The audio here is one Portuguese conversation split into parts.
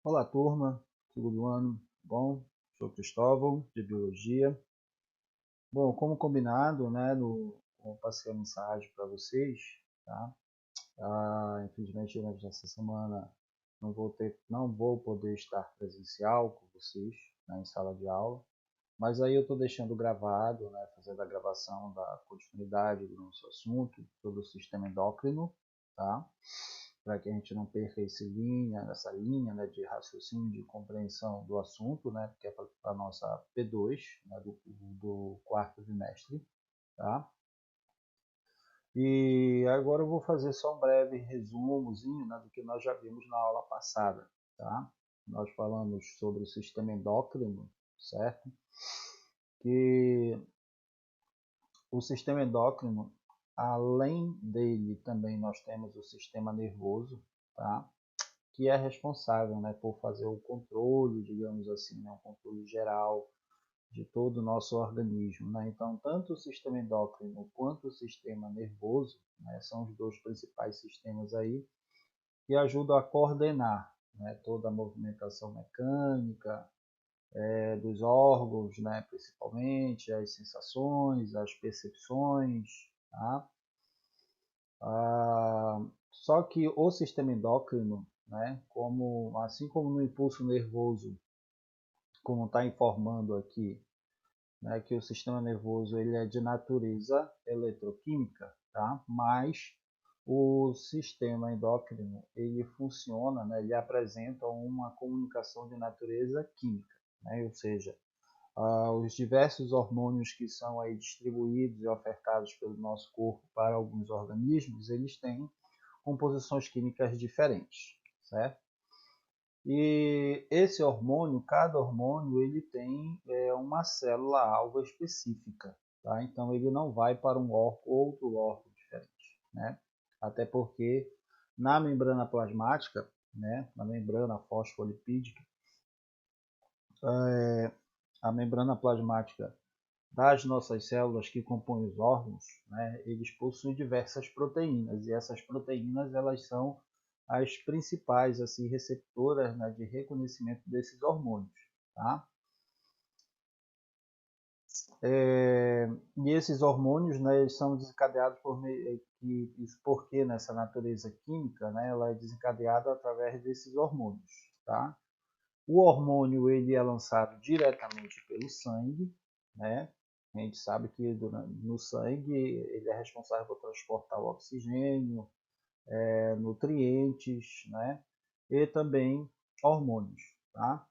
Olá, turma, segundo ano, bom? Sou Cristóvão, de Biologia. Bom, como combinado, né, eu passei a mensagem para vocês, tá? Infelizmente, nessa semana não vou poder estar presencial com vocês, né, em sala de aula, mas aí eu estou deixando gravado, né, fazendo a gravação da continuidade do nosso assunto sobre o sistema endócrino, tá? Para que a gente não perca essa linha, né, de raciocínio, de compreensão do assunto, né, que é para a nossa P2, né, do quarto trimestre, tá? E agora eu vou fazer só um breve resumozinho, né, do que nós já vimos na aula passada, tá? Nós falamos sobre o sistema endócrino, certo? Que o sistema endócrino, além dele, também nós temos o sistema nervoso, tá? Que é responsável, né, por fazer o controle, digamos assim, né, um controle geral de todo o nosso organismo, né? Então, tanto o sistema endócrino quanto o sistema nervoso, né, são os dois principais sistemas aí que ajudam a coordenar, né, toda a movimentação mecânica dos órgãos, né, principalmente as sensações, as percepções, tá? Só que o sistema endócrino, né, assim como no impulso nervoso, como está informando aqui, né, que o sistema nervoso ele é de natureza eletroquímica, tá? Mas o sistema endócrino ele funciona, né, ele apresenta uma comunicação de natureza química, né? Ou seja, os diversos hormônios que são aí distribuídos e ofertados pelo nosso corpo para alguns organismos, eles têm composições químicas diferentes, certo? E esse hormônio, cada hormônio, ele tem uma célula-alvo específica, tá? Então ele não vai para um outro órgão diferente, né? Até porque na membrana plasmática, né, na membrana fosfolipídica, a membrana plasmática das nossas células que compõem os órgãos, né, eles possuem diversas proteínas e essas proteínas elas são as principais assim receptoras, né, de reconhecimento desses hormônios, tá? E esses hormônios, né, eles são desencadeados isso porque nessa natureza química, né, ela é desencadeada através desses hormônios, tá? O hormônio ele é lançado diretamente pelo sangue, né? A gente sabe que no sangue ele é responsável por transportar o oxigênio, nutrientes, né? E também hormônios, tá?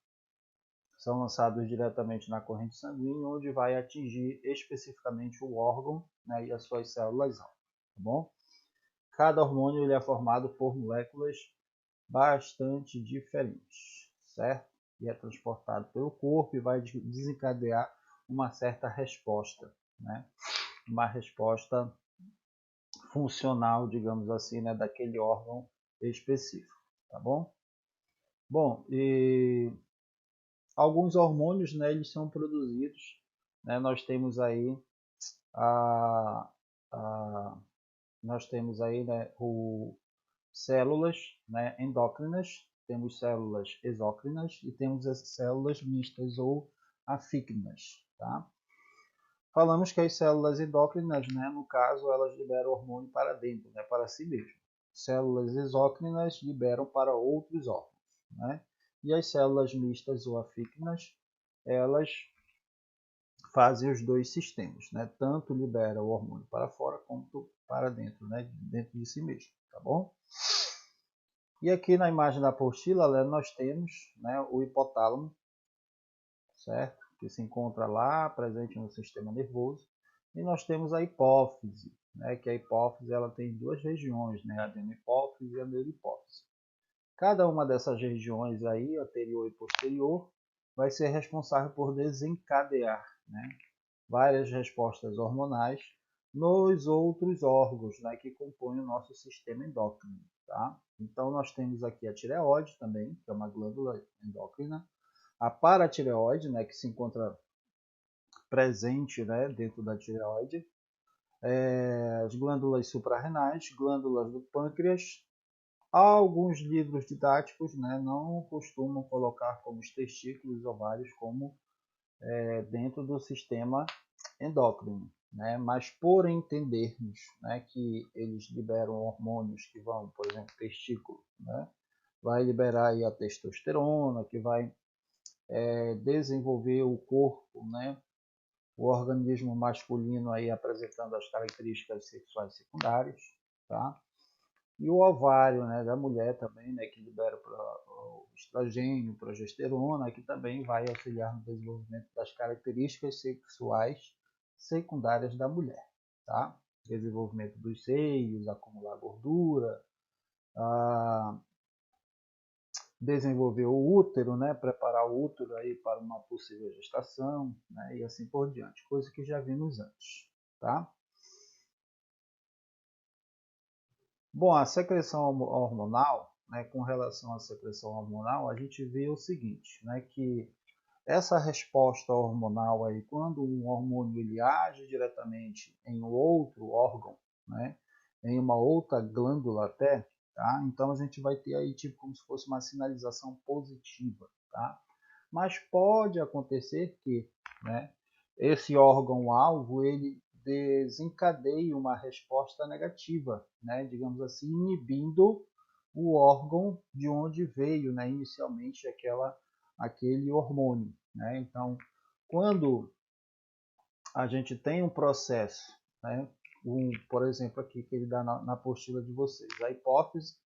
São lançados diretamente na corrente sanguínea, onde vai atingir especificamente o órgão, né, e as suas células-alvo, tá bom? Cada hormônio ele é formado por moléculas bastante diferentes, certo? E é transportado pelo corpo e vai desencadear uma certa resposta, né? Uma resposta funcional, digamos assim, né, daquele órgão específico, tá bom? Bom, e alguns hormônios, né, eles são produzidos, né? A, a nós temos aí, né, células, né, endócrinas, temos células exócrinas e temos as células mistas ou afígnas, tá? Falamos que as células endócrinas, né, no caso, elas liberam hormônio para dentro, né, para si mesmo. Células exócrinas liberam para outros órgãos, né? E as células mistas ou afígnas, elas fazem os dois sistemas, né? Tanto libera o hormônio para fora quanto para dentro, né? Dentro de si mesmo, tá bom? E aqui na imagem da apostila, né, nós temos, né, o hipotálamo, certo? Que se encontra lá, presente no sistema nervoso. E nós temos a hipófise, né, que a hipófise ela tem duas regiões, né, a adenohipófise e a neurohipófise. Cada uma dessas regiões aí, anterior e posterior, vai ser responsável por desencadear, né, várias respostas hormonais nos outros órgãos, né, que compõem o nosso sistema endócrino, tá? Então nós temos aqui a tireoide também, que é uma glândula endócrina, a paratireoide, né, que se encontra presente, né, dentro da tireoide, as glândulas suprarrenais, glândulas do pâncreas, Alguns livros didáticos, né, não costumam colocar como os testículos e ovários como dentro do sistema endócrino, né? Mas por entendermos, né, que eles liberam hormônios que vão, por exemplo, testículo, né, vai liberar aí a testosterona, que vai desenvolver o corpo, né, o organismo masculino aí apresentando as características sexuais secundárias, tá? E o ovário, né, da mulher também, né, que libera o estrogênio, progesterona, que também vai auxiliar no desenvolvimento das características sexuais secundárias da mulher, tá? Desenvolvimento dos seios, acumular gordura, desenvolver o útero, né, preparar o útero aí para uma possível gestação, né, e assim por diante, coisa que já vimos antes, tá? Bom, a secreção hormonal, né, com relação à secreção hormonal, a gente vê o seguinte, né, que essa resposta hormonal aí, quando um hormônio ele age diretamente em outro órgão, né, em uma outra glândula até, tá? Então a gente vai ter aí tipo como se fosse uma sinalização positiva, tá? Mas pode acontecer que, né, esse órgão-alvo ele desencadeie uma resposta negativa, né, digamos assim, inibindo o órgão de onde veio, né, inicialmente aquele hormônio, né? Então, quando a gente tem um processo, né, por exemplo, aqui que ele dá na apostila de vocês, a hipófise,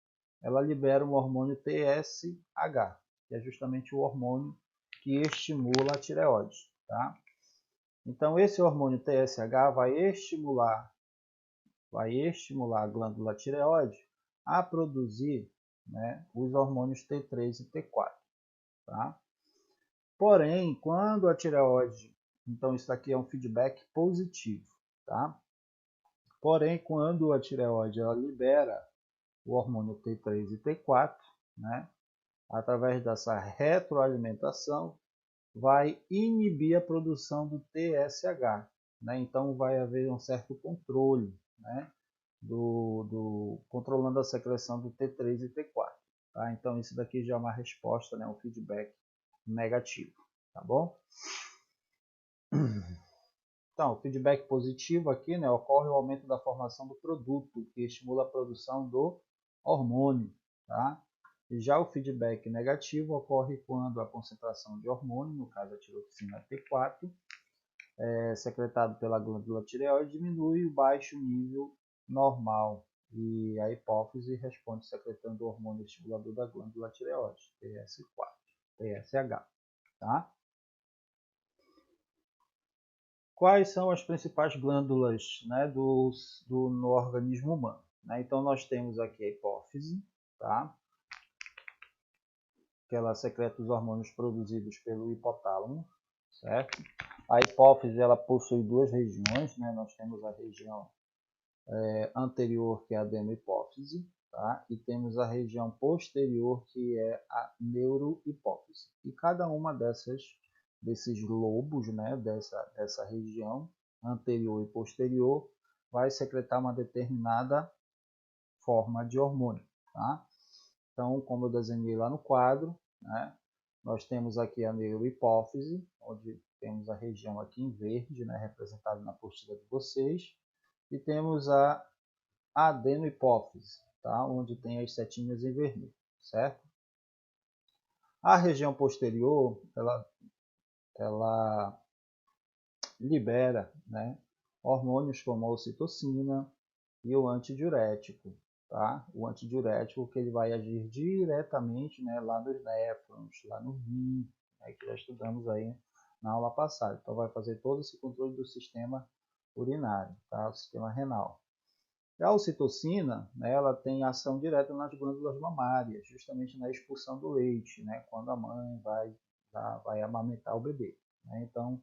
ela libera um hormônio TSH, que é justamente o hormônio que estimula a tireoide, tá? Então, esse hormônio TSH vai estimular a glândula tireoide a produzir, né, os hormônios T3 e T4, tá? Porém, quando a tireoide, então isso aqui é um feedback positivo, tá? Porém, quando a tireoide ela libera o hormônio T3 e T4, né, através dessa retroalimentação, vai inibir a produção do TSH, né? Então vai haver um certo controle, né, controlando a secreção do T3 e T4, tá? Então isso daqui já é uma resposta, né, um feedback negativo, tá bom? Então, o feedback positivo aqui, né, ocorre o aumento da formação do produto, que estimula a produção do hormônio, tá? E já o feedback negativo ocorre quando a concentração de hormônio, no caso a tiroxina T4, secretado pela glândula tireoide, diminui o baixo nível normal e a hipófise responde secretando o hormônio estimulador da glândula tireoide, TS4, TSH, tá? Quais são as principais glândulas, né, no organismo humano? Né? Então, nós temos aqui a hipófise, tá? Que ela secreta os hormônios produzidos pelo hipotálamo, certo? A hipófise ela possui duas regiões, né? Nós temos a região anterior, que é a adenohipófise, tá? E temos a região posterior, que é a neurohipófise. E cada uma desses lobos, né, dessa região anterior e posterior, vai secretar uma determinada forma de hormônio, tá? Então, como eu desenhei lá no quadro, né, nós temos aqui a neurohipófise, onde temos a região aqui em verde, né, representada na apostila de vocês, e temos a adenohipófise, tá, onde tem as setinhas em vermelho, certo? A região posterior, ela libera, né, hormônios como a ocitocina e o antidiurético, tá? O antidiurético que ele vai agir diretamente, né, lá nos néfrons, lá no rim, né, que já estudamos aí na aula passada. Então vai fazer todo esse controle do sistema urinário, tá? O sistema renal. A ocitocina, né, ela tem ação direta nas glândulas mamárias, justamente na expulsão do leite, né, quando a mãe vai amamentar o bebê, né? Então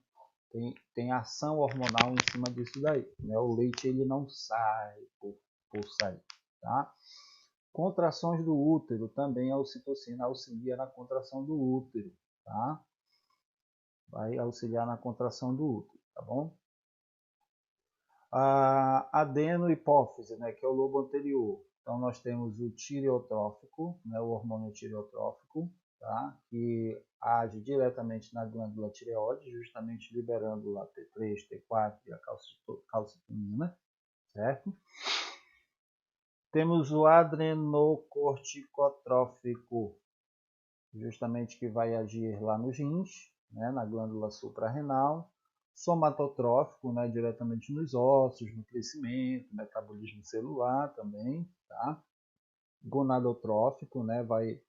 tem ação hormonal em cima disso daí, né? O leite ele não sai por sair, tá? Contrações do útero, também a ocitocina auxilia na contração do útero, tá? Vai auxiliar na contração do útero, tá bom? A adenohipófise, né, que é o lobo anterior, Então, nós temos o tireotrófico, né, o hormônio tireotrófico, tá, que age diretamente na glândula tireoide, justamente liberando lá T3, T4 e a calcitonina, certo? Temos o adrenocorticotrófico, justamente que vai agir lá nos rins, né, na glândula suprarrenal. Somatotrófico, né, diretamente nos ossos, no crescimento, metabolismo celular também, tá? Gonadotrófico, né, vai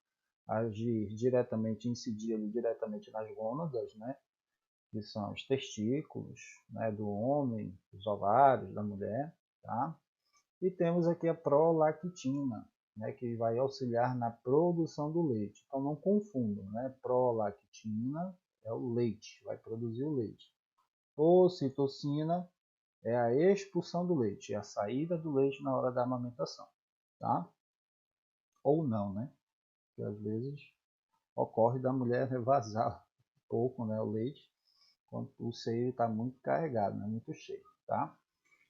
agir diretamente, incidir ali diretamente nas gônadas, né, que são os testículos, né, do homem, os ovários da mulher, tá? E temos aqui a prolactina, né, que vai auxiliar na produção do leite. Então não confundam, né? Prolactina é o leite, vai produzir o leite. Ocitocina é a expulsão do leite, é a saída do leite na hora da amamentação, tá? Ou não, né? Porque às vezes ocorre da mulher vazar pouco, né, o leite, quando o seio está muito carregado, né, muito cheio, tá?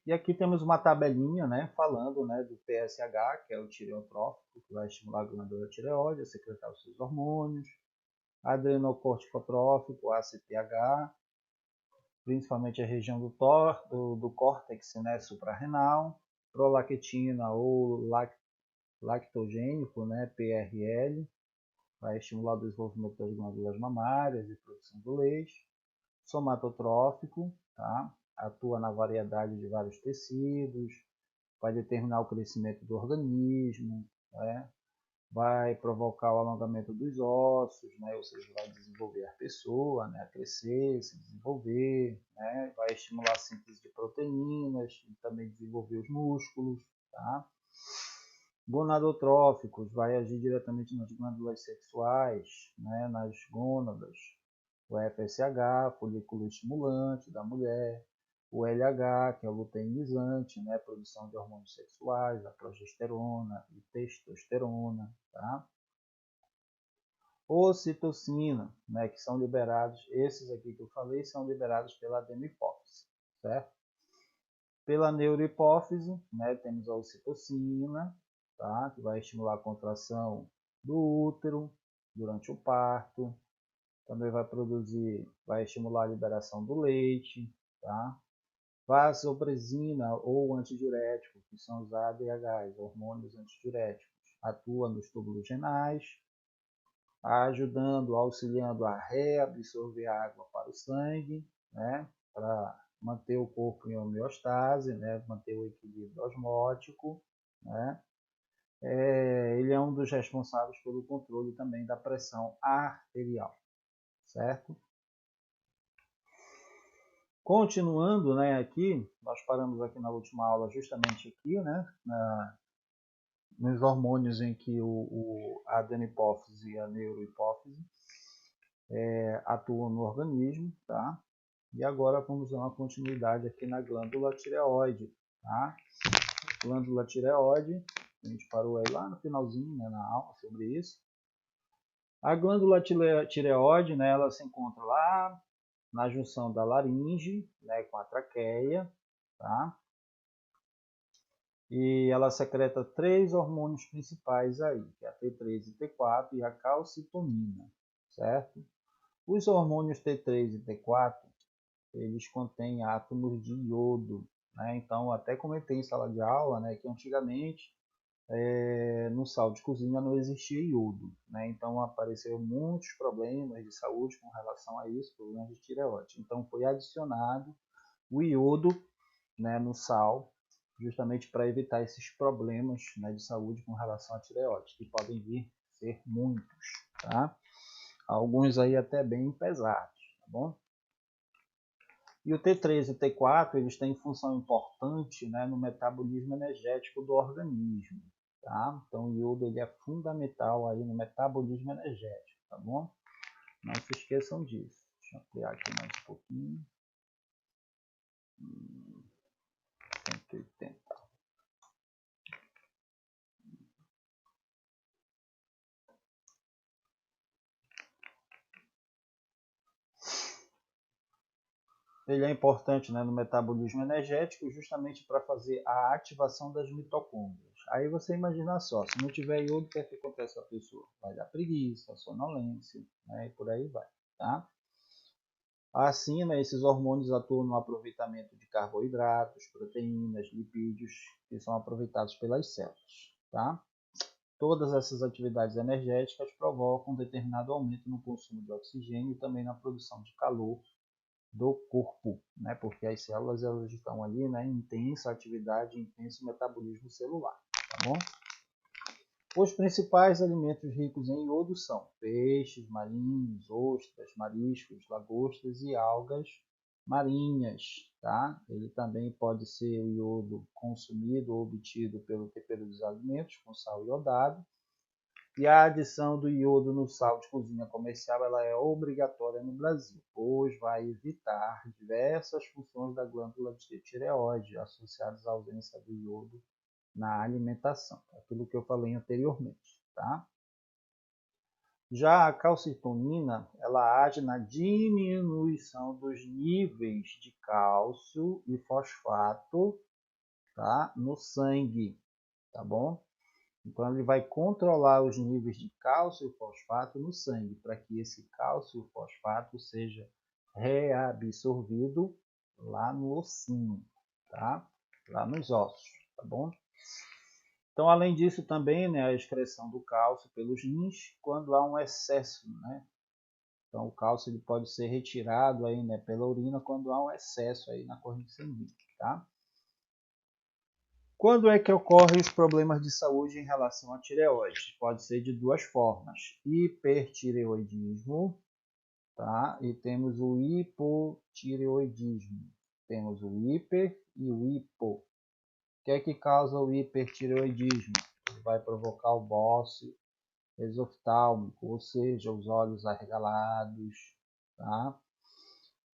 E aqui temos uma tabelinha, né, falando, né, do TSH, que é o tireotrófico, que vai estimular a glândula tireoide a secretar os seus hormônios, adrenocorticotrófico, ACTH, principalmente a região do córtex, né, suprarrenal, prolactina ou lactogênico, né, PRL, vai estimular o desenvolvimento das glândulas mamárias e produção do leite. Somatotrófico, tá? Atua na variedade de vários tecidos, vai determinar o crescimento do organismo, né? Vai provocar o alongamento dos ossos, né? Ou seja, vai desenvolver a pessoa, né? A crescer, se desenvolver, né? Vai estimular a síntese de proteínas e também desenvolver os músculos, tá? Gonadotróficos, vai agir diretamente nas glândulas sexuais, né? Nas gônadas, o FSH, folículo estimulante da mulher, o LH, que é o luteinizante, né, produção de hormônios sexuais, a progesterona e testosterona, tá? Ocitocina, né, que são liberados, esses aqui que eu falei, são liberados pela adenohipófise, certo? Pela neurohipófise, né, temos a ocitocina, tá, que vai estimular a contração do útero durante o parto, também vai estimular a liberação do leite, tá? Vasopresina ou antidiurético, que são os ADHs, hormônios antidiuréticos, atua nos túbulos renais, ajudando, auxiliando a reabsorver a água para o sangue, né? Para manter o corpo em homeostase, né? Manter o equilíbrio osmótico, né? Ele é um dos responsáveis pelo controle também da pressão arterial, certo? Continuando, né, aqui, nós paramos aqui na última aula justamente aqui, né, nos hormônios em que a adenopófise e a neurohipófise atuam no organismo, tá? E agora vamos dar uma continuidade aqui na glândula tireoide, tá? Glândula tireoide, a gente parou aí lá no finalzinho, né, na aula sobre isso. A glândula tireoide, né, ela se encontra lá na junção da laringe, né, com a traqueia, tá? E ela secreta 3 hormônios principais aí, que é a T3 e T4 e a calcitonina, certo? Os hormônios T3 e T4, eles contêm átomos de iodo, né? Então, até comentei em sala de aula, né, que antigamente no sal de cozinha não existia iodo, né? Então apareceram muitos problemas de saúde com relação a isso, problemas de tireoide. Então foi adicionado o iodo, né, no sal, justamente para evitar esses problemas, né, de saúde com relação à tireoide, que podem vir ser muitos, tá? Alguns aí até bem pesados, tá bom? E o T3 e o T4, eles têm função importante, né, no metabolismo energético do organismo, tá? Então o iodo ele é fundamental aí no metabolismo energético, tá bom? Não se esqueçam disso. Deixa eu ampliar aqui mais um pouquinho. 180. Ele é importante, né, no metabolismo energético justamente para fazer a ativação das mitocôndrias. Aí você imagina só, se não tiver iodo, o que é que acontece com a pessoa? Vai dar preguiça, sonolência, né? E por aí vai, tá? Assim, né, esses hormônios atuam no aproveitamento de carboidratos, proteínas, lipídios, que são aproveitados pelas células, tá? Todas essas atividades energéticas provocam um determinado aumento no consumo de oxigênio e também na produção de calor do corpo, né? Porque as células elas estão ali, né, em intensa atividade, intenso metabolismo celular, tá bom? Os principais alimentos ricos em iodo são peixes marinhos, ostras, mariscos, lagostas e algas marinhas, tá? Ele também pode ser o iodo consumido ou obtido pelo tempero dos alimentos com sal iodado. E a adição do iodo no sal de cozinha comercial ela é obrigatória no Brasil, pois vai evitar diversas funções da glândula de tireoide associadas à ausência do iodo na alimentação, aquilo que eu falei anteriormente, tá? Já a calcitonina, ela age na diminuição dos níveis de cálcio e fosfato, tá? No sangue, tá bom? Então ele vai controlar os níveis de cálcio e fosfato no sangue, para que esse cálcio e fosfato seja reabsorvido lá no ossinho, tá? Lá nos ossos, tá bom? Então, além disso, também, né, a excreção do cálcio pelos rins quando há um excesso, né? Então, o cálcio ele pode ser retirado aí, né, pela urina quando há um excesso aí na corrente sanguínea, tá? Quando é que ocorrem os problemas de saúde em relação à tireoide? Pode ser de duas formas: hipertireoidismo, tá? E temos o hipotireoidismo. Temos o hiper e o hipo. O que é que causa o hipertireoidismo? Ele vai provocar o bócio exoftálmico, ou seja, os olhos arregalados, tá?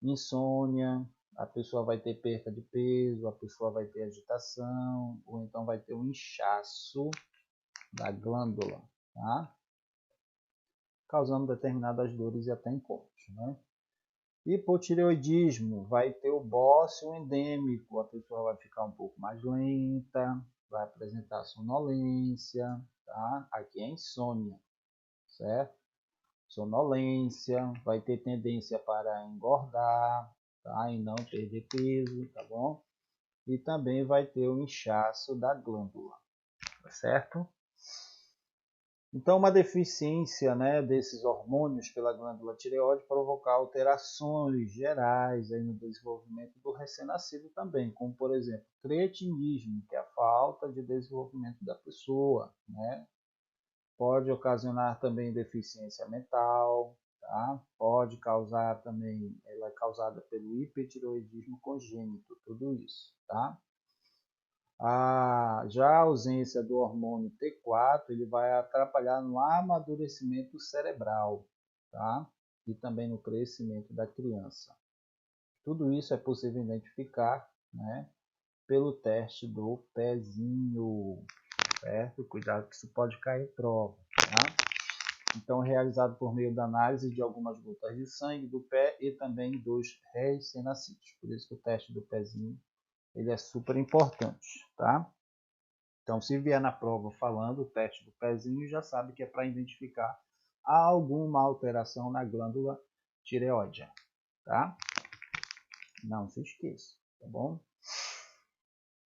Insônia, a pessoa vai ter perda de peso, a pessoa vai ter agitação, ou então vai ter um inchaço da glândula, tá? Causando determinadas dores e até incômodos, né? Hipotireoidismo, vai ter o bócio endêmico, a pessoa vai ficar um pouco mais lenta, vai apresentar sonolência, tá? Aqui é insônia, certo? Sonolência, vai ter tendência para engordar, tá? E não perder peso, tá bom? E também vai ter o inchaço da glândula, tá certo? Então, uma deficiência, né, desses hormônios pela glândula tireoide provocar alterações gerais aí no desenvolvimento do recém-nascido também, como, por exemplo, cretinismo, que é a falta de desenvolvimento da pessoa, né? Pode ocasionar também deficiência mental, tá? Pode causar também, ela é causada pelo hipertireoidismo congênito, tudo isso, tá? Já a ausência do hormônio T4, ele vai atrapalhar no amadurecimento cerebral, tá? E também no crescimento da criança. Tudo isso é possível identificar, né, pelo teste do pezinho, certo? Cuidado que isso pode cair em prova, tá? Então, realizado por meio da análise de algumas gotas de sangue do pé e também dos recém-nascidos. Por isso que o teste do pezinho ele é super importante, tá? Então, se vier na prova falando o teste do pezinho, já sabe que é para identificar alguma alteração na glândula tireoide, tá? Não se esqueça, tá bom?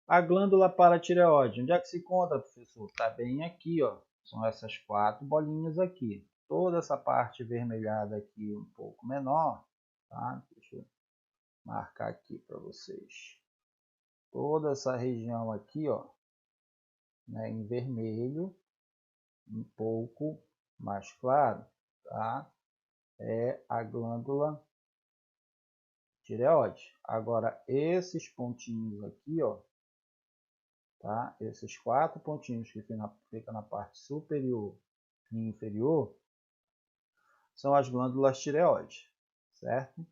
A glândula paratireoide, onde é que se encontra, professor? Tá bem aqui, ó. São essas 4 bolinhas aqui. Toda essa parte vermelhada aqui um pouco menor, tá? Deixa eu marcar aqui para vocês. Toda essa região aqui, ó, né, em vermelho, um pouco mais claro, tá? É a glândula tireoide. Agora, esses pontinhos aqui, ó, tá? Esses 4 pontinhos que ficam na parte superior e inferior são as glândulas tireoide, certo?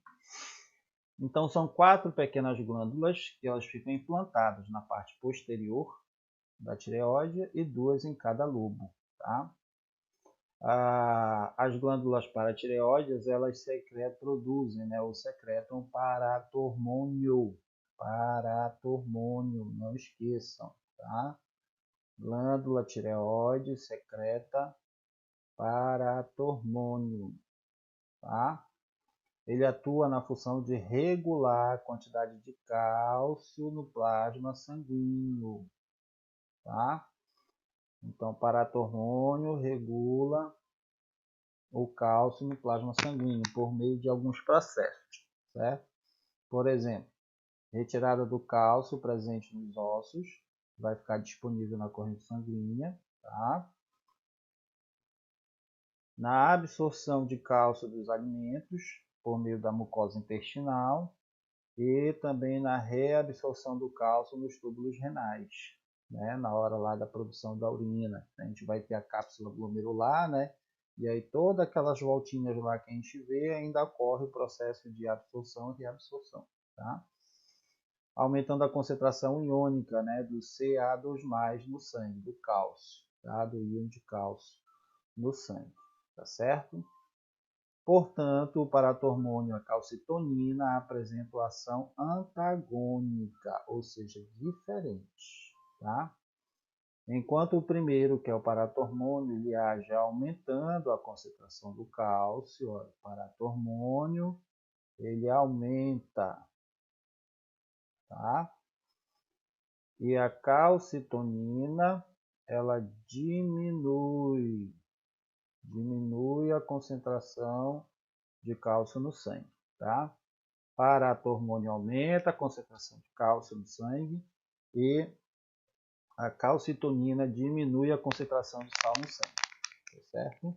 Então, são 4 pequenas glândulas que elas ficam implantadas na parte posterior da tireoide e 2 em cada lobo, tá? As glândulas paratireoides, elas produzem, né, ou secretam paratormônio, não esqueçam, tá? Não glândula tireoide secreta paratormônio, tá? Ele atua na função de regular a quantidade de cálcio no plasma sanguíneo, tá? Então, paratormônio regula o cálcio no plasma sanguíneo por meio de alguns processos, certo? Por exemplo, retirada do cálcio presente nos ossos, vai ficar disponível na corrente sanguínea, tá? Na absorção de cálcio dos alimentos, por meio da mucosa intestinal, e também na reabsorção do cálcio nos túbulos renais, né? Na hora lá da produção da urina. A gente vai ter a cápsula glomerular, né? E aí todas aquelas voltinhas lá que a gente vê, ainda ocorre o processo de absorção e reabsorção, tá? Aumentando a concentração iônica, né, do Ca2+ no sangue, do cálcio, tá? Do íon de cálcio no sangue, tá certo? Portanto, o paratormônio, a calcitonina, apresenta ação antagônica, ou seja, diferente, tá? Enquanto o primeiro, que é o paratormônio, ele age aumentando a concentração do cálcio, ó, o paratormônio, ele aumenta, tá? E a calcitonina, ela diminui a concentração de cálcio no sangue, tá? Paratormônio aumenta a concentração de cálcio no sangue e a calcitonina diminui a concentração de sal no sangue, tá certo?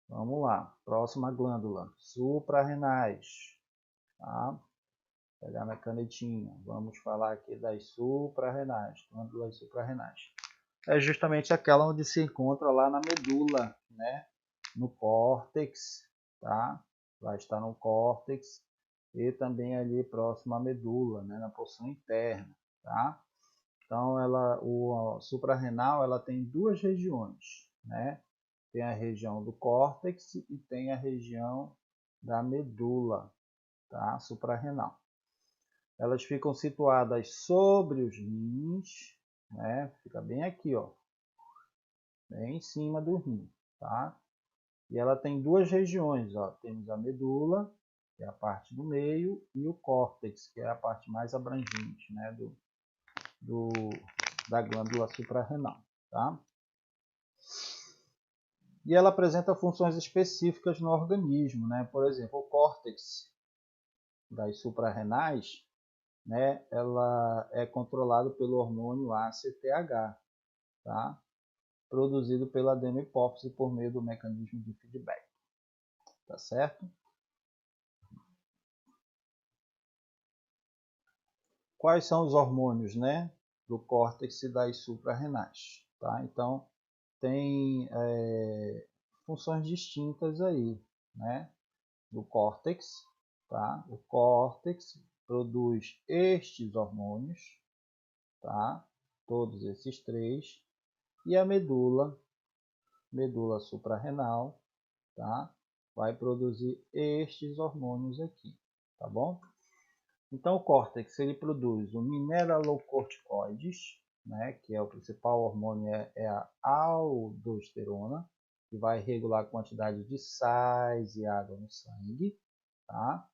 Vamos lá, próxima glândula, suprarrenais, tá? Vou pegar minha canetinha, vamos falar aqui das suprarrenais, glândulas suprarrenais. É justamente aquela onde se encontra lá na medula, né? No córtex, tá? Vai estar no córtex e também ali próximo à medula, né? Na porção interna, tá? Então, a suprarrenal, ela tem duas regiões, né? Tem a região do córtex e tem a região da medula, tá? Suprarrenal. Elas ficam situadas sobre os rins, né? Fica bem aqui, ó, bem em cima do rim, tá? E ela tem duas regiões, ó. Temos a medula, que é a parte do meio, e o córtex, que é a parte mais abrangente, né? Da glândula suprarrenal, tá? E ela apresenta funções específicas no organismo, né? Por exemplo, o córtex das suprarrenais, né? Ela é controlado pelo hormônio ACTH, tá? Produzido pela adenohipófise por meio do mecanismo de feedback, tá certo? Quais são os hormônios, né, do córtex e das suprarrenais, tá? Então, tem funções distintas aí, né, do córtex, tá? O córtex produz estes hormônios, tá? Todos esses três, e a medula suprarrenal, tá? Vai produzir estes hormônios aqui, tá bom? Então, o córtex ele produz o mineralocorticoides, né, que é o principal hormônio, é a aldosterona, que vai regular a quantidade de sais e água no sangue, tá?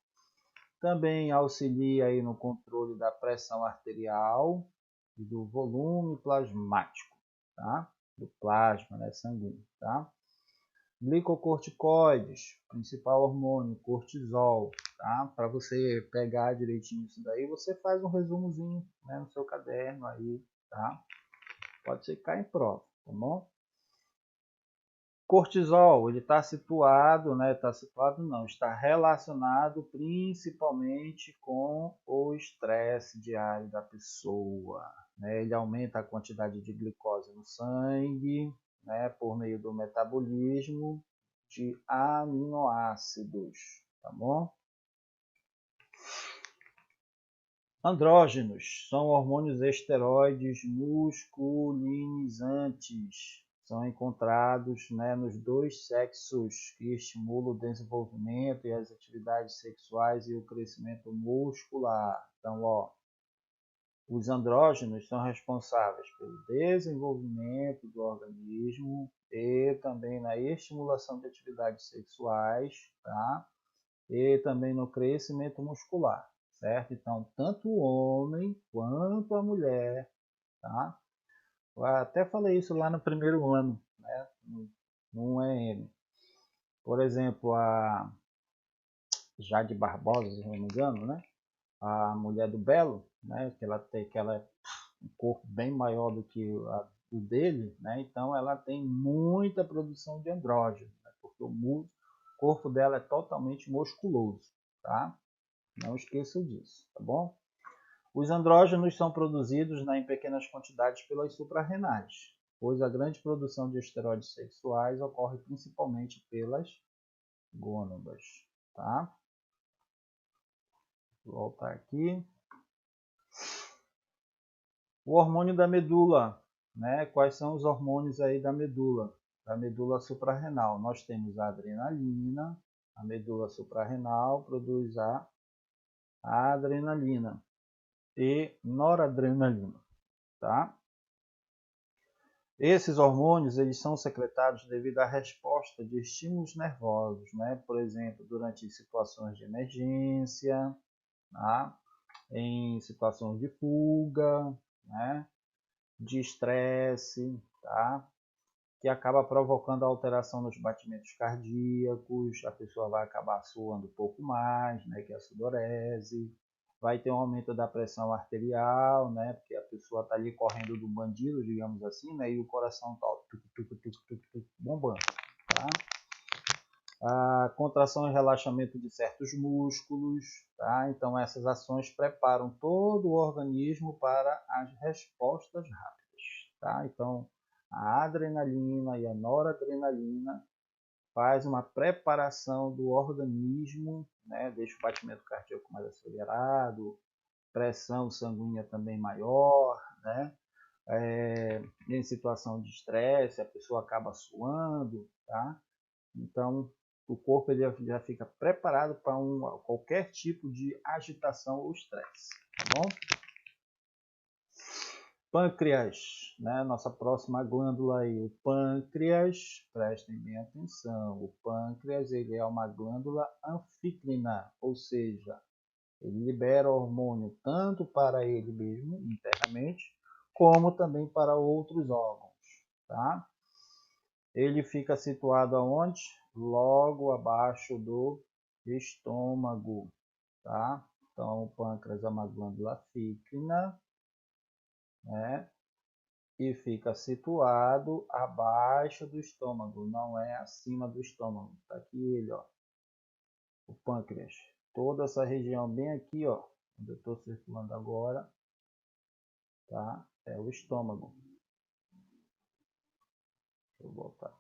Também auxilia aí no controle da pressão arterial e do volume plasmático, tá? Do plasma, né, sanguíneo, tá? Glicocorticoides, principal hormônio, cortisol, tá? Para você pegar direitinho isso daí, você faz um resumozinho, né, no seu caderno aí, tá? Pode ser que caia em prova, tá bom? Cortisol, ele está situado, né? Está relacionado principalmente com o estresse diário da pessoa, né? Ele aumenta a quantidade de glicose no sangue, né? Por meio do metabolismo de aminoácidos, tá bom? Andrógenos são hormônios esteroides musculinizantes. São encontrados, né, nos dois sexos que estimulam o desenvolvimento e as atividades sexuais e o crescimento muscular. Então, ó, Os andrógenos são responsáveis pelo desenvolvimento do organismo e também na estimulação de atividades sexuais, tá? E também no crescimento muscular, certo? Então, tanto o homem quanto a mulher, tá? Eu até falei isso lá no primeiro ano, né? No EM. Por exemplo, a Jade Barbosa, se não me engano, né? A mulher do Belo, né? Que ela é um corpo bem maior do que o dele, né? Então ela tem muita produção de andrógeno, né? Porque o corpo dela é totalmente musculoso, tá? Não esqueça disso, tá bom? Os andrógenos são produzidos, né, em pequenas quantidades pelas suprarrenais, pois a grande produção de esteroides sexuais ocorre principalmente pelas gônadas, tá? Vou voltar aqui. O hormônio da medula, né? Quais são os hormônios aí da medula suprarrenal? Nós temos a adrenalina, a medula suprarrenal produz a adrenalina e noradrenalina, tá? Esses hormônios eles são secretados devido à resposta de estímulos nervosos, né? Por exemplo, durante situações de emergência, tá? Em situações de fuga, né? De estresse, tá? Que acaba provocando alteração nos batimentos cardíacos, a pessoa vai acabar suando um pouco mais, né? Que é a sudorese, vai ter um aumento da pressão arterial, né? Porque a pessoa está ali correndo do bandido, digamos assim, né? E o coração está bombando, tá? A contração e relaxamento de certos músculos, tá? Então essas ações preparam todo o organismo para as respostas rápidas, tá? Então a adrenalina e a noradrenalina faz uma preparação do organismo, né? Deixa o batimento cardíaco mais acelerado, pressão sanguínea também maior, né? Em situação de estresse, a pessoa acaba suando, tá? Então, o corpo ele já fica preparado para qualquer tipo de agitação ou estresse, tá bom? Pâncreas, né? Nossa próxima glândula aí, o pâncreas, prestem bem atenção, o pâncreas ele é uma glândula anfícrina, ou seja, ele libera hormônio tanto para ele mesmo, internamente, como também para outros órgãos, tá? Ele fica situado aonde? Logo abaixo do estômago, tá? Então, o pâncreas é uma glândula fícrina, né? E fica situado abaixo do estômago, não é acima do estômago. Tá aqui ele, ó, o pâncreas. Toda essa região bem aqui, ó, onde eu estou circulando agora, tá? É o estômago. Deixa eu voltar.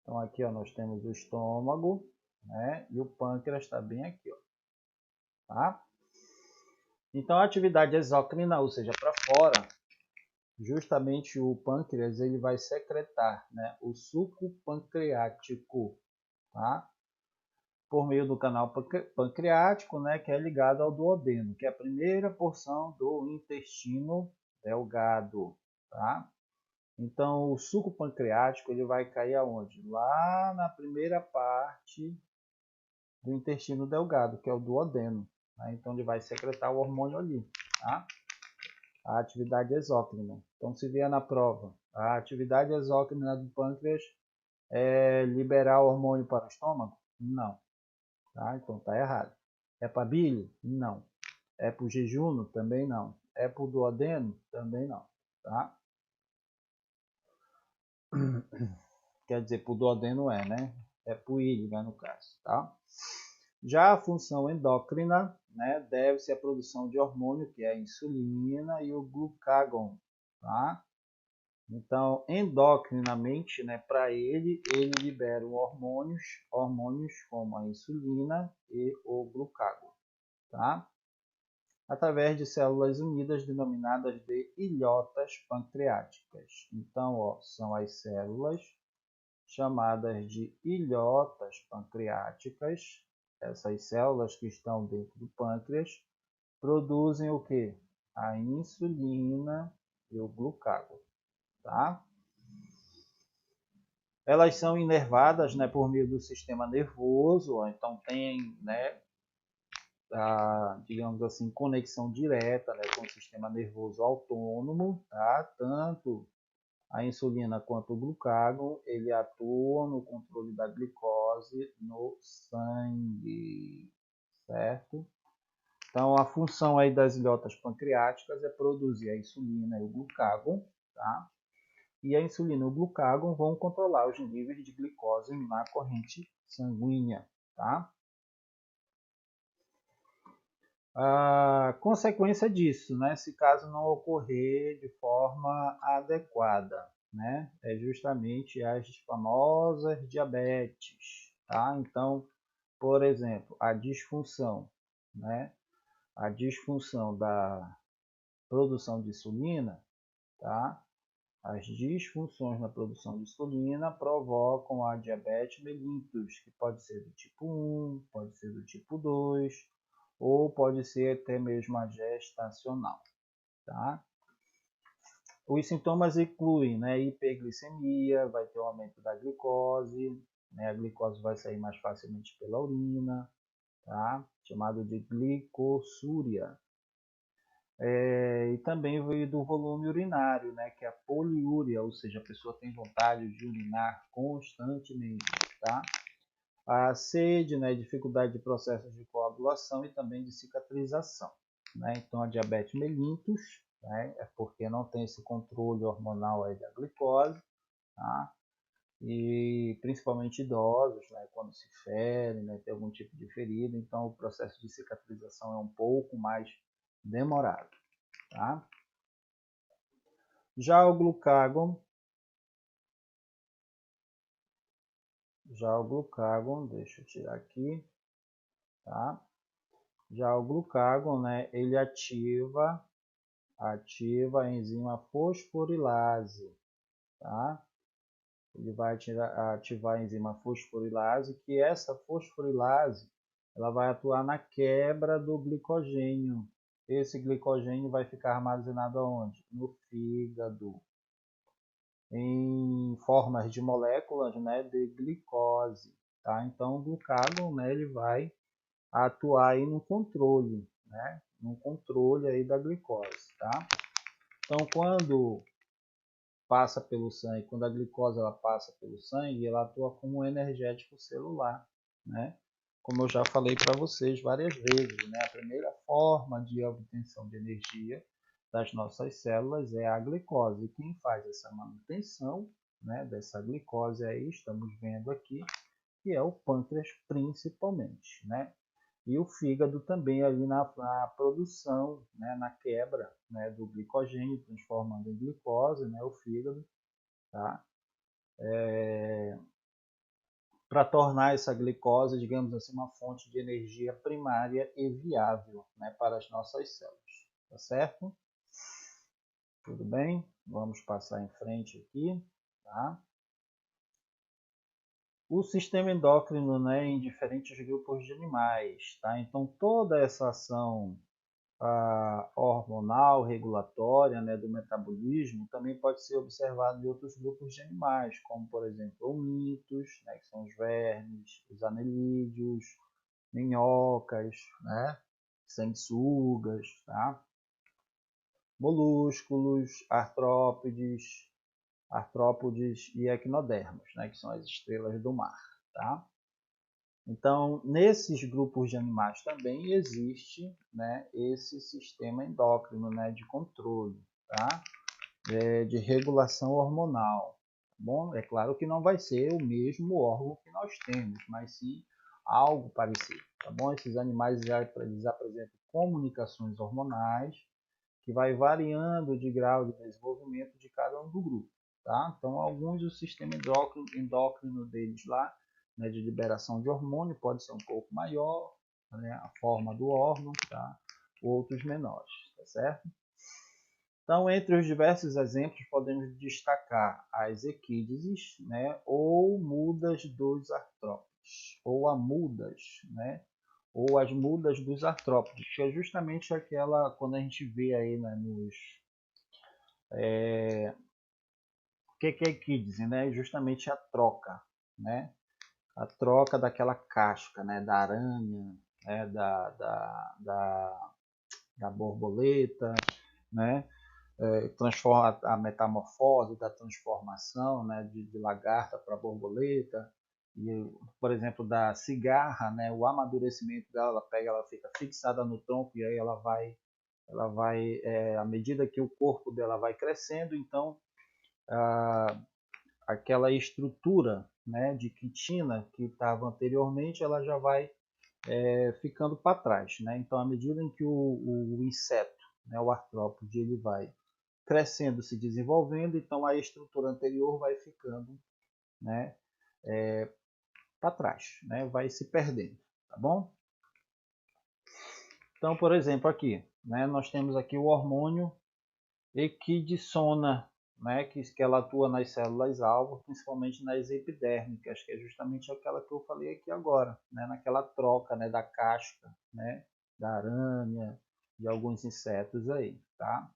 Então aqui, ó, nós temos o estômago, né? E o pâncreas está bem aqui, ó, tá? Então a atividade exócrina, ou seja, para fora, justamente o pâncreas ele vai secretar, né, o suco pancreático, tá? Por meio do canal pancreático, né, que é ligado ao duodeno, que é a primeira porção do intestino delgado, tá? Então o suco pancreático ele vai cair aonde? Lá na primeira parte do intestino delgado, que é o duodeno, tá? Então ele vai secretar o hormônio ali, tá? A atividade exócrina. Então, se vier na prova, a atividade exócrina do pâncreas é liberar o hormônio para o estômago? Não. Tá? Então, está errado. É para bile? Não. É para o jejum? Também não. É para o duodeno? Também não. Tá? Quer dizer, para o duodeno é, né? É para o ilho, né, no caso. Tá? Já a função endócrina, né, deve-se à produção de hormônio, que é a insulina e o glucagon. Tá? Então, endocrinamente, né, para ele libera hormônios como a insulina e o glucagon, tá? Através de células unidas denominadas de ilhotas pancreáticas. Então, ó, são as células chamadas de ilhotas pancreáticas, essas células que estão dentro do pâncreas, produzem o que? A insulina e o glucagon, tá? Elas são inervadas, né, por meio do sistema nervoso, então tem, né, digamos assim, conexão direta, né, com o sistema nervoso autônomo, tá? Tanto a insulina quanto o glucagon, ele atua no controle da glicose no sangue, certo? Então, a função aí das ilhotas pancreáticas é produzir a insulina e o glucagon, tá? E a insulina e o glucagon vão controlar os níveis de glicose na corrente sanguínea, tá? A consequência disso, né, se caso não ocorrer de forma adequada, né, é justamente as famosas diabetes, tá? Então, por exemplo, a disfunção, né, a disfunção da produção de insulina, tá? As disfunções na produção de insulina provocam a diabetes mellitus, que pode ser do tipo 1, pode ser do tipo 2, ou pode ser até mesmo a gestacional, tá? Os sintomas incluem, né, hiperglicemia, vai ter um aumento da glicose, né, a glicose vai sair mais facilmente pela urina, tá? Chamado de glicossúria. E também veio do volume urinário, né, que é a poliúria, ou seja, a pessoa tem vontade de urinar constantemente, tá? A sede, né, dificuldade de processos de coagulação e também de cicatrização, né? Então, a diabetes mellitus, né, é porque não tem esse controle hormonal aí da glicose, tá? E principalmente idosos, né, quando se ferem, né, tem algum tipo de ferida, então o processo de cicatrização é um pouco mais demorado, tá? Já o glucagon, deixa eu tirar aqui, tá? Já o glucagon, né, ele ativa a enzima fosforilase, tá? Ele vai ativar a enzima fosforilase, que essa fosforilase ela vai atuar na quebra do glicogênio. Esse glicogênio vai ficar armazenado aonde? No fígado, em formas de moléculas, né, de glicose, tá? Então, o glucagon, né, ele vai atuar aí no controle, né, no controle aí da glicose, tá? Então, quando passa pelo sangue, quando a glicose ela passa pelo sangue, ela atua como um energético celular, né? Como eu já falei para vocês várias vezes, né? A primeira forma de obtenção de energia das nossas células é a glicose. E quem faz essa manutenção, né, dessa glicose aí, estamos vendo aqui, que é o pâncreas principalmente, né? E o fígado também ali na produção, né, na quebra, né, do glicogênio, transformando em glicose, né, o fígado, tá? Para tornar essa glicose, digamos assim, uma fonte de energia primária e viável, né, para as nossas células, tá certo? Tudo bem? Vamos passar em frente aqui, tá? O sistema endócrino, né, em diferentes grupos de animais, tá? Então toda essa ação hormonal, regulatória, né, do metabolismo, também pode ser observado em outros grupos de animais, como, por exemplo, homintos, né, que são os vermes, os anelídeos, minhocas, né, sanguessugas, tá? Molúsculos, artrópodes e equinodermos, né, que são as estrelas do mar, tá? Então, nesses grupos de animais também existe, né, esse sistema endócrino, né, de controle, tá? De regulação hormonal. Tá bom? É claro que não vai ser o mesmo órgão que nós temos, mas sim algo parecido. Tá bom? Esses animais eles apresentam comunicações hormonais que vai variando de grau de desenvolvimento de cada um do grupo. Tá? Então, alguns do sistema endócrino deles lá, né, de liberação de hormônio, pode ser um pouco maior, né, a forma do órgão, tá? Outros menores, tá certo? Então, entre os diversos exemplos, podemos destacar as equídeses, né, ou mudas dos artrópodes, ou amudas, né, ou as mudas dos artrópodes, que é justamente aquela, quando a gente vê aí, né, o que dizem, né? Justamente a troca, né? A troca daquela casca, né? Da aranha, né? Da borboleta, né? Transforma a metamorfose da transformação, né? De lagarta para borboleta. E, por exemplo, da cigarra, né? O amadurecimento dela, ela fica fixada no tronco e aí ela vai à medida que o corpo dela vai crescendo, então aquela estrutura, né, de quitina que estava anteriormente, ela já vai ficando para trás, né? Então, à medida em que o inseto, né, o artrópode, ele vai crescendo, se desenvolvendo, então a estrutura anterior vai ficando, né, para trás, né? Vai se perdendo, tá bom? Então, por exemplo, aqui, né, nós temos aqui o hormônio equidisona, né, que ela atua nas células-alvo, principalmente nas epidérmicas, que é justamente aquela que eu falei aqui agora, né, naquela troca, né, da casca, né, da aranha, de alguns insetos aí, tá?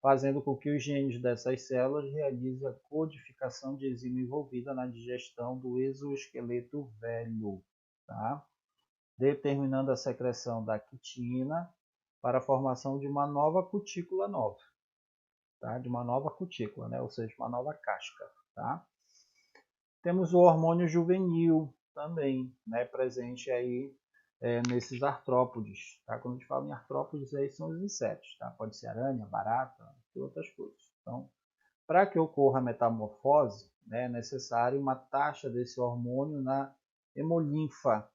Fazendo com que os genes dessas células realizem a codificação de enzima envolvida na digestão do exoesqueleto velho, tá? Determinando a secreção da quitina para a formação de uma nova cutícula nova, tá? De uma nova cutícula, né? Ou seja, uma nova casca. Tá? Temos o hormônio juvenil também, né? Presente aí nesses artrópodes. Tá? Quando a gente fala em artrópodes, aí são os insetos. Tá? Pode ser aranha, barata e outras coisas. Então, para que ocorra a metamorfose, né, é necessário uma taxa desse hormônio na hemolinfa.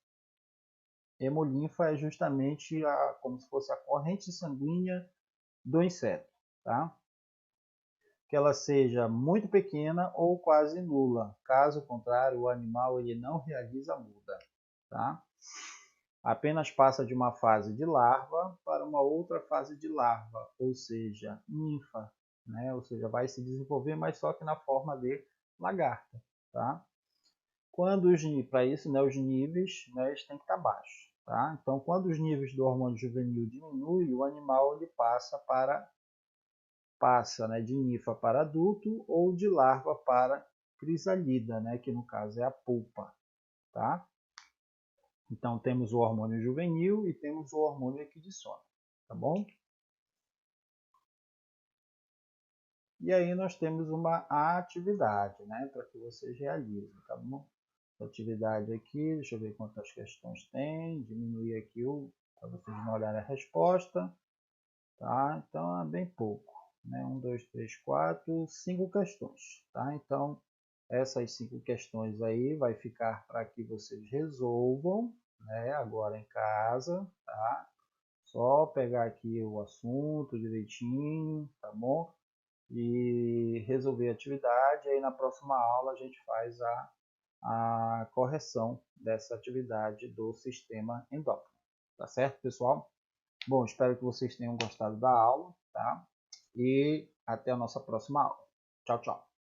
Hemolinfa é justamente como se fosse a corrente sanguínea do inseto. Tá? Que ela seja muito pequena ou quase nula. Caso contrário, o animal ele não realiza a muda. Tá? Apenas passa de uma fase de larva para uma outra fase de larva, ou seja, ninfa. Né? Ou seja, vai se desenvolver, mas só que na forma de lagarta. Tá? Quando para isso, né, os níveis, né, eles têm que estar baixos. Tá? Então, quando os níveis do hormônio juvenil diminuem, o animal ele passa, né, de ninfa para adulto ou de larva para crisalida, né, que no caso é a pulpa. Tá? Então temos o hormônio juvenil e temos o hormônio equidisona. Tá bom? E aí nós temos uma atividade, né, para que vocês realizem. Tá bom? Atividade aqui, deixa eu ver quantas questões tem, diminuir aqui para vocês não olharem a resposta. Tá? Então é bem pouco. Né? 1, 2, 3, 4, 5 questões. Tá? Então, essas 5 questões aí vai ficar para que vocês resolvam, né? Agora em casa. Tá? Só pegar aqui o assunto direitinho, tá bom? E resolver a atividade. Aí na próxima aula a gente faz a correção dessa atividade do sistema endócrino. Tá certo, pessoal? Bom, espero que vocês tenham gostado da aula, tá? E até a nossa próxima aula. Tchau, tchau.